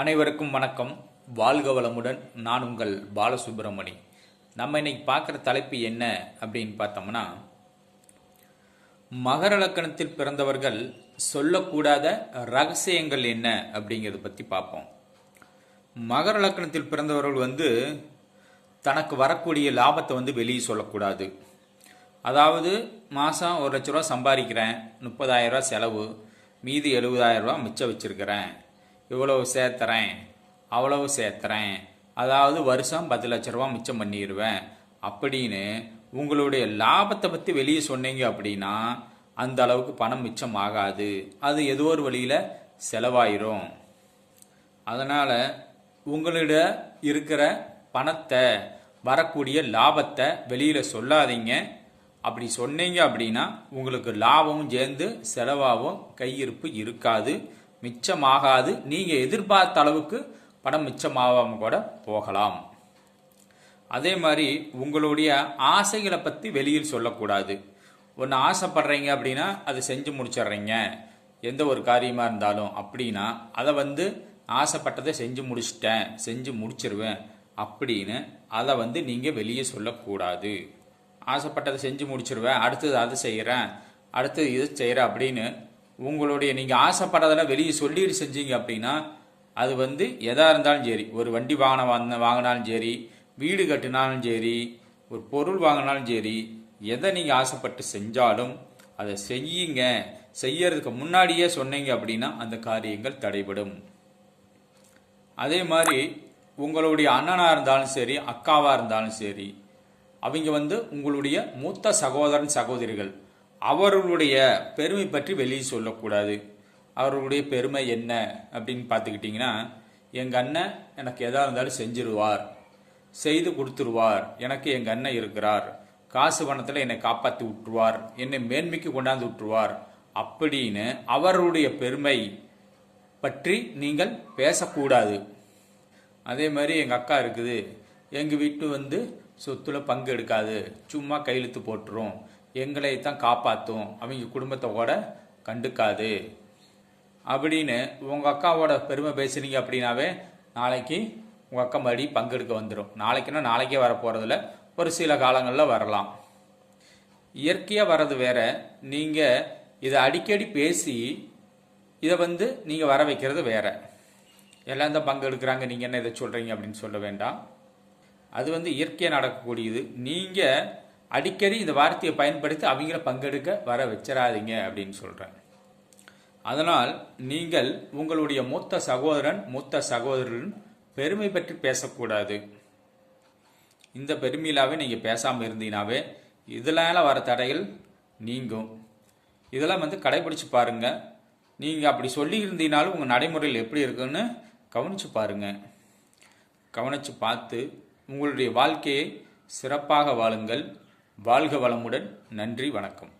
அனைவருக்கும் வணக்கம். வாழ்க வளமுடன். நான் உங்கள் பாலசுப்ரமணி. நம்ம இன்னைக்கு பார்க்குற தலைப்பு என்ன அப்படின்னு பார்த்தோம்னா, மகர லக்கணத்தில் பிறந்தவர்கள் சொல்லக்கூடாத ரகசியங்கள் என்ன அப்படிங்கிறத பற்றி பார்ப்போம். மகர லக்கணத்தில் பிறந்தவர்கள் தனக்கு வரக்கூடிய லாபத்தை வெளியே சொல்லக்கூடாது. அதாவது மாதம் 1 லட்ச ரூபா சம்பாதிக்கிறேன், 30,000 ரூபா செலவு, மீதி 70,000 ரூபா மிச்சம் வச்சுருக்கிறேன், இவ்வளவு சேர்த்துறேன், அவ்வளவு சேர்த்துறேன், அதாவது வருஷம் 10 லட்ச ரூபா மிச்சம் பண்ணிடுவேன் அப்படின்னு உங்களுடைய லாபத்தை பற்றி வெளியே சொன்னீங்க அப்படின்னா அந்த அளவுக்கு பணம் மிச்சம் ஆகாது. அது ஏதோ ஒரு வழியில் செலவாயிரும். அதனால் உங்களிட இருக்கிற பணத்தை, வரக்கூடிய லாபத்தை வெளியில் சொல்லாதீங்க. அப்படி சொன்னீங்க அப்படின்னா உங்களுக்கு லாபமும் சேர்ந்து செலவாகவும் கையிருப்பு இருக்காது, மிச்சமாகாது. நீங்கள் எதிர்பார்த்த அளவுக்கு பணம் மிச்சமாகாமல் கூட போகலாம். அதே மாதிரி உங்களுடைய ஆசைகளை பற்றி வெளியில் சொல்லக்கூடாது. ஒன்று ஆசைப்படுறீங்க அப்படின்னா அதை செஞ்சு முடிச்சிடுறீங்க, எந்த ஒரு காரியமாக இருந்தாலும். அப்படின்னா அதை ஆசைப்பட்டதை செஞ்சு முடிச்சிட்டேன், செஞ்சு முடிச்சிருவேன் அப்படின்னு அதை நீங்கள் வெளியே சொல்லக்கூடாது. ஆசைப்பட்டதை செஞ்சு முடிச்சிருவேன், அடுத்தது அதை செய்கிறேன், அடுத்தது இதை செய்கிறேன் அப்படின்னு உங்களுடைய நீங்கள் ஆசைப்படுறதெல்லாம் வெளியே சொல்லிட்டு செஞ்சீங்க அப்படின்னா அது எதாக இருந்தாலும் சரி, ஒரு வண்டி வாங்கினாலும் சரி, வீடு கட்டினாலும் சரி, ஒரு பொருள் வாங்கினாலும் சரி, எதை நீங்கள் ஆசைப்பட்டு செஞ்சாலும் அதை செய்யுங்க. செய்யறதுக்கு முன்னாடியே சொன்னீங்க அப்படின்னா அந்த காரியங்கள் தடைபடும். அதே மாதிரி உங்களுடைய அண்ணனாக இருந்தாலும் சரி, அக்காவாக இருந்தாலும் சரி, அவங்க உங்களுடைய மூத்த சகோதரன் சகோதரிகள், அவர்களுடைய பெருமை பற்றி வெளியே சொல்லக்கூடாது. அவர்களுடைய பெருமை என்ன அப்படின்னு பார்த்துக்கிட்டிங்கன்னா, எங்கள் அண்ணன் எனக்கு எதாக இருந்தாலும் செஞ்சிருவார், செய்து கொடுத்துருவார், எனக்கு எங்கள் அண்ணன் இருக்கிறார், காசு பணத்தில் என்னை காப்பாற்றி விட்டுருவார், என்னை மேன்மைக்கு கொண்டாந்து விட்டுருவார் அப்படின்னு அவர்களுடைய பெருமை பற்றி நீங்கள் பேசக்கூடாது. அதே மாதிரி எங்கள் அக்கா இருக்குது, எங்கள் வீட்டு சொத்துல பங்கு எடுக்காது, சும்மா கையெழுத்து போட்டுரும், எங்களை தான் காப்பாற்றும், அவங்க குடும்பத்தை கூட கண்டுக்காது அப்படின்னு உங்கள் அக்காவோட பெருமை பேசுனீங்க அப்படின்னாவே நாளைக்கு உங்கள் அக்கா மறுபடி பங்கெடுக்க வந்துடும். நாளைக்குன்னா நாளைக்கே வரப்போகிறதில்ல, ஒரு சில காலங்களில் வரலாம். இயற்கையாக வர்றது வேற, நீங்கள் இதை அடிக்கடி பேசி இதை நீங்கள் வர வைக்கிறது வேற. எல்லாம் தான் பங்கெடுக்கிறாங்க, நீங்கள் என்ன இதை சொல்கிறீங்க அப்படின்னு சொல்ல வேண்டாம். அது இயற்கையாக நடக்கக்கூடியது. நீங்கள் அடிக்கடி இந்த வார்த்தையை பயன்படுத்தி அவங்கள பங்கெடுக்க வர வச்சிடாதீங்க அப்படின்னு சொல்கிறேன். அதனால் நீங்கள் உங்களுடைய மூத்த சகோதரன் மூத்த சகோதரன் பெருமை பற்றி பேசக்கூடாது. இந்த பெருமையிலாவே நீங்கள் பேசாமல் இருந்தீங்கனாவே இதனால் வர தடைகள் நீங்கும். இதெல்லாம் கடைபிடிச்சு பாருங்கள். நீங்கள் அப்படி சொல்லி இருந்தீங்கனாலும் உங்கள் நடைமுறையில் எப்படி இருக்குன்னு கவனித்து பாருங்கள். கவனித்து பார்த்து உங்களுடைய வாழ்க்கையை சிறப்பாக வாழுங்கள். வாழ்க வளமுடன். நன்றி, வணக்கம்.